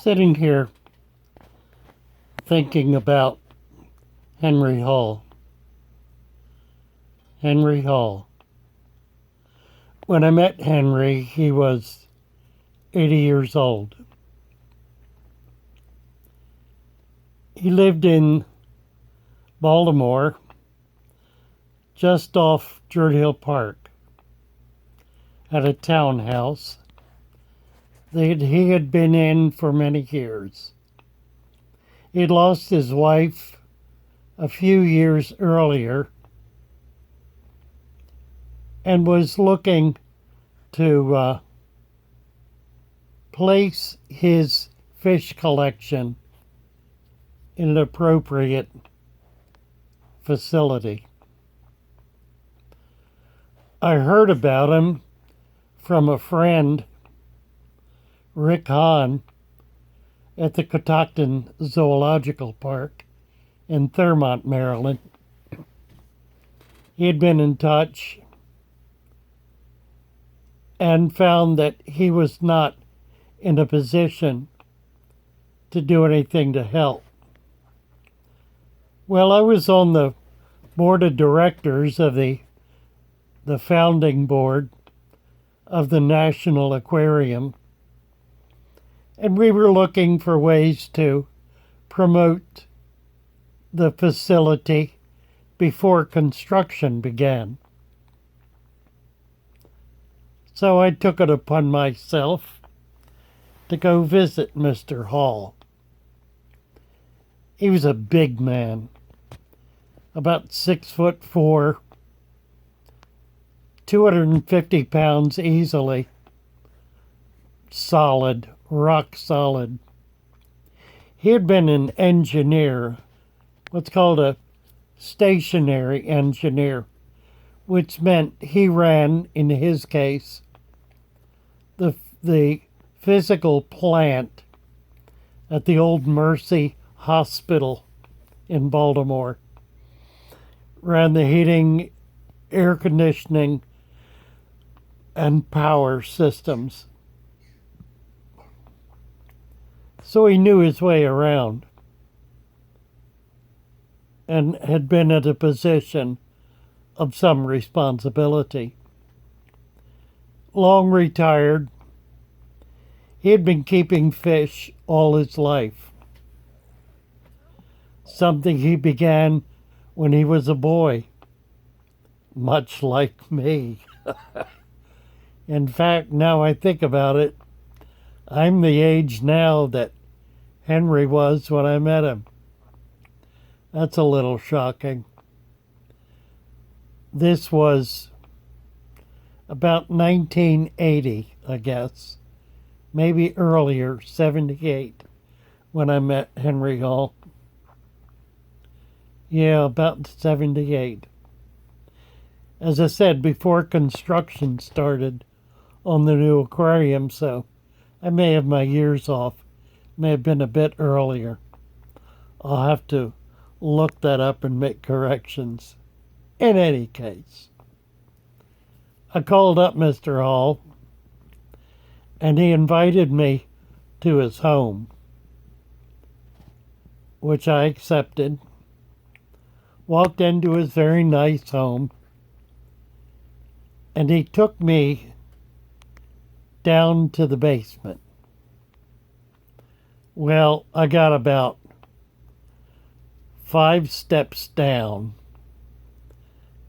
Sitting here thinking about Henry Hall. Henry Hall. When I met Henry, he was 80 years old. He lived in Baltimore, just off Druid Hill Park, at a townhouse that he had been in for many years. He had lost his wife a few years earlier and was looking to place his fish collection in an appropriate facility. I heard about him from a friend, Rick Hahn, at the Catoctin Zoological Park in Thurmont, Maryland. He had been in touch and found that he was not in a position to do anything to help. Well, I was on the board of directors of the founding board of the National Aquarium, and we were looking for ways to promote the facility before construction began. So I took it upon myself to go visit Mr. Hall. He was a big man, about 6'4", 250 pounds easily, solid, rock solid. He had been an engineer, what's called a stationary engineer, which meant he ran, in his case, the physical plant at the Old Mercy Hospital in Baltimore. Ran the heating, air conditioning, and power systems. So he knew his way around and had been at a position of some responsibility. Long retired, he had been keeping fish all his life, something he began when he was a boy, much like me. In fact, now I think about it, I'm the age now that Henry was when I met him. That's a little shocking. This was about 1980, I guess, maybe earlier, 78, when I met Henry Hall. Yeah, about 78. As I said, before construction started on the new aquarium, so I may have my years off. May have been a bit earlier. I'll have to look that up and make corrections. In any case, I called up Mr. Hall, and he invited me to his home, which I accepted. Walked into his very nice home, and he took me down to the basement. Well, I got about 5 steps down,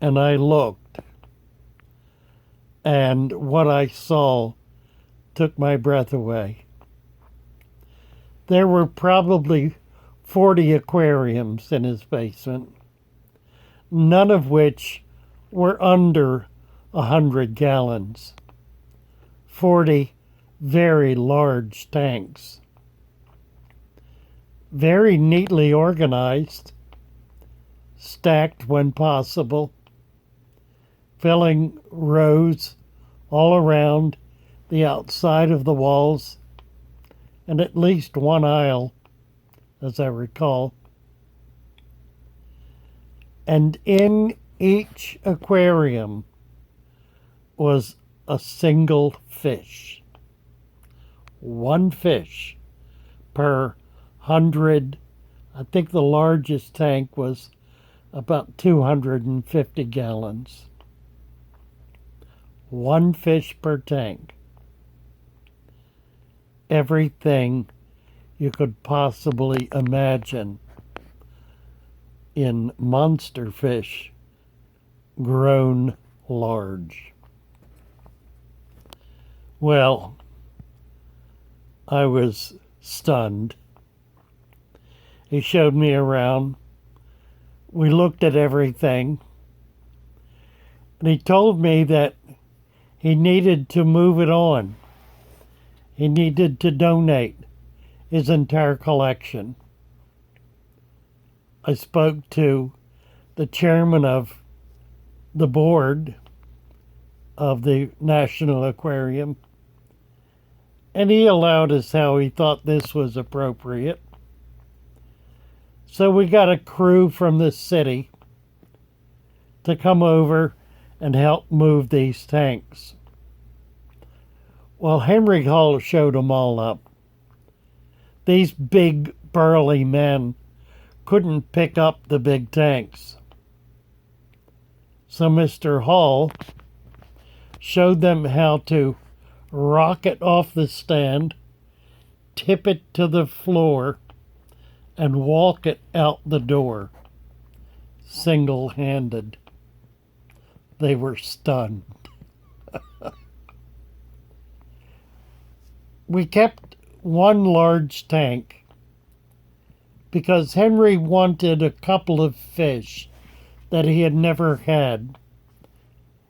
and I looked, and what I saw took my breath away. There were probably 40 aquariums in his basement, none of which were under 100 gallons. 40 very large tanks. Very neatly organized, stacked when possible, filling rows all around the outside of the walls, and at least one aisle, as I recall. And in each aquarium was a single fish. One fish per 100. I think the largest tank was about 250 gallons. One fish per tank. Everything you could possibly imagine in monster fish grown large. Well, I was stunned. He showed me around. We looked at everything. And he told me that he needed to move it on. He needed to donate his entire collection. I spoke to the chairman of the board of the National Aquarium, and he allowed us how he thought this was appropriate. So we got a crew from the city to come over and help move these tanks. Well, Henry Hall showed them all up. These big, burly men couldn't pick up the big tanks. So Mr. Hall showed them how to rock it off the stand, tip it to the floor, and walk it out the door, single-handed. They were stunned. We kept one large tank because Henry wanted a couple of fish that he had never had.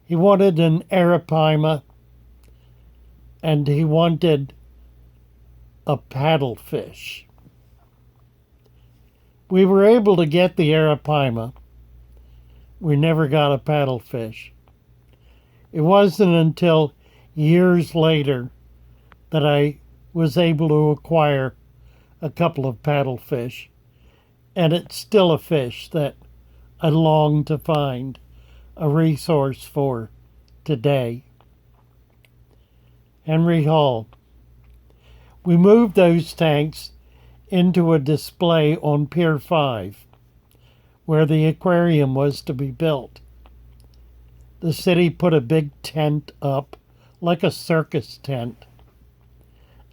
He wanted an arapaima and he wanted a paddlefish. We were able to get the arapaima. We never got a paddlefish. It wasn't until years later that I was able to acquire a couple of paddlefish, and it's still a fish that I long to find a resource for today. Henry Hall. We moved those tanks into a display on Pier 5, where the aquarium was to be built. The city put a big tent up, like a circus tent.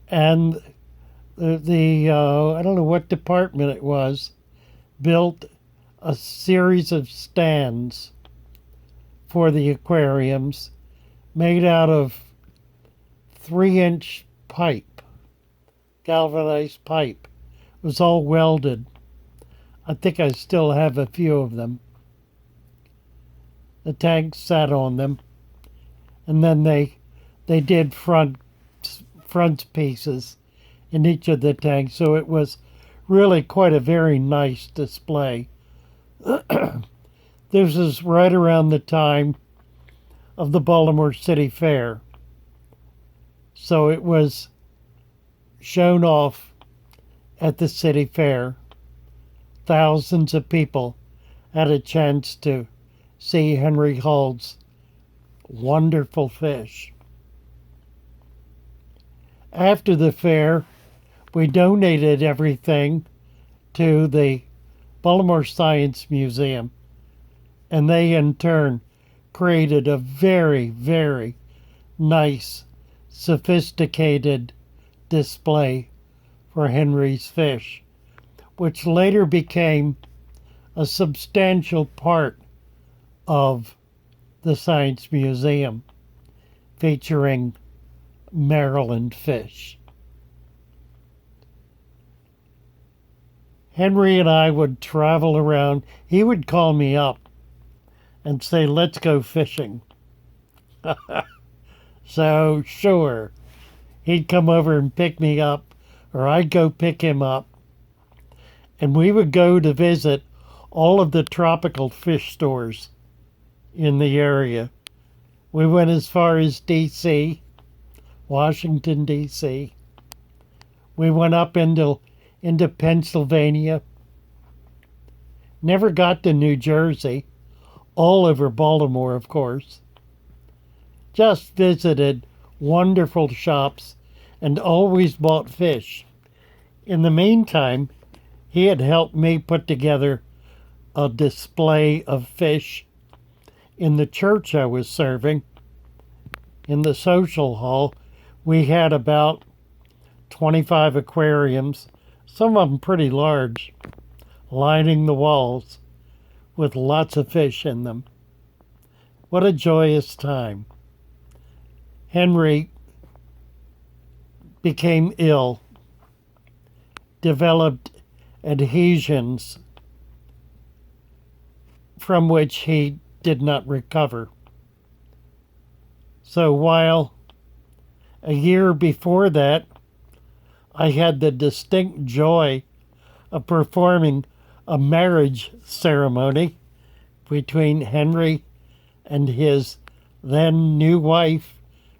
And the I don't know what department it was, built a series of stands for the aquariums made out of 3-inch pipe, galvanized pipe. It was all welded. I think I still have a few of them. The tanks sat on them, and then they did front pieces in each of the tanks, so it was really quite a very nice display. This is right around the time of the Baltimore City Fair, so it was shown off at the city fair. Thousands of people had a chance to see Henry Hall's wonderful fish. After the fair, we donated everything to the Baltimore Science Museum, and they in turn created a very, very nice, sophisticated display for Henry's fish, which later became a substantial part of the Science Museum, featuring Maryland fish. Henry and I would travel around. He would call me up and say, "Let's go fishing." So, sure, he'd come over and pick me up, or I'd go pick him up, and we would go to visit all of the tropical fish stores in the area. We went as far as D.C., Washington, D.C. We went up into Pennsylvania. Never got to New Jersey. All over Baltimore, of course. Just visited wonderful shops and always bought fish. In the meantime, he had helped me put together a display of fish in the church I was serving. In the social hall, we had about 25 aquariums, some of them pretty large, lining the walls with lots of fish in them. What a joyous time. Henry became ill, developed adhesions from which he did not recover. So while a year before that, I had the distinct joy of performing a marriage ceremony between Henry and his then new wife,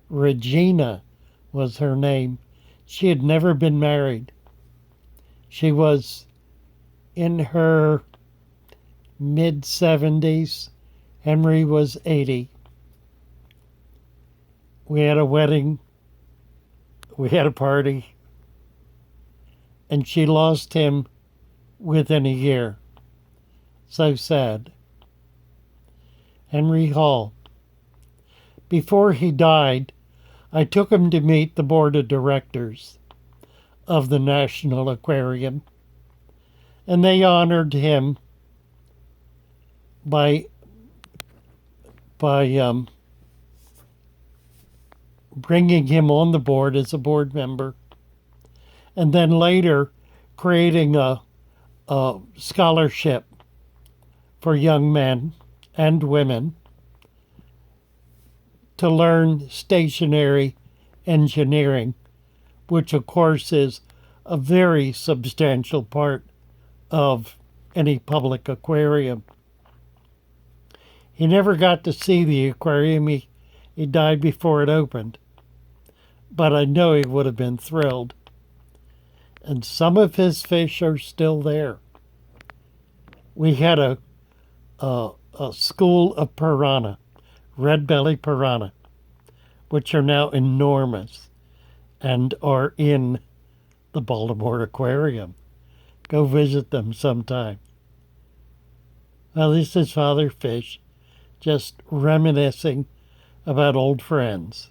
Regina was her name. She had never been married. She was in her mid-70s. Henry was 80. We had a wedding. We had a party. And she lost him within a year. So sad. Henry Hall. Before he died, I took him to meet the board of directors of the National Aquarium, and they honored him by bringing him on the board as a board member, and then later creating a scholarship for young men and women to learn stationary engineering, which of course is a very substantial part of any public aquarium. He never got to see the aquarium. He died before it opened. But I know he would have been thrilled. And some of his fish are still there. We had a school of piranha, red belly piranha, which are now enormous and are in the Baltimore Aquarium. Go visit them sometime. Well, this is Father Fish, just reminiscing about old friends.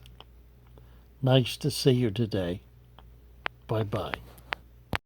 Nice to see you today. Bye-bye.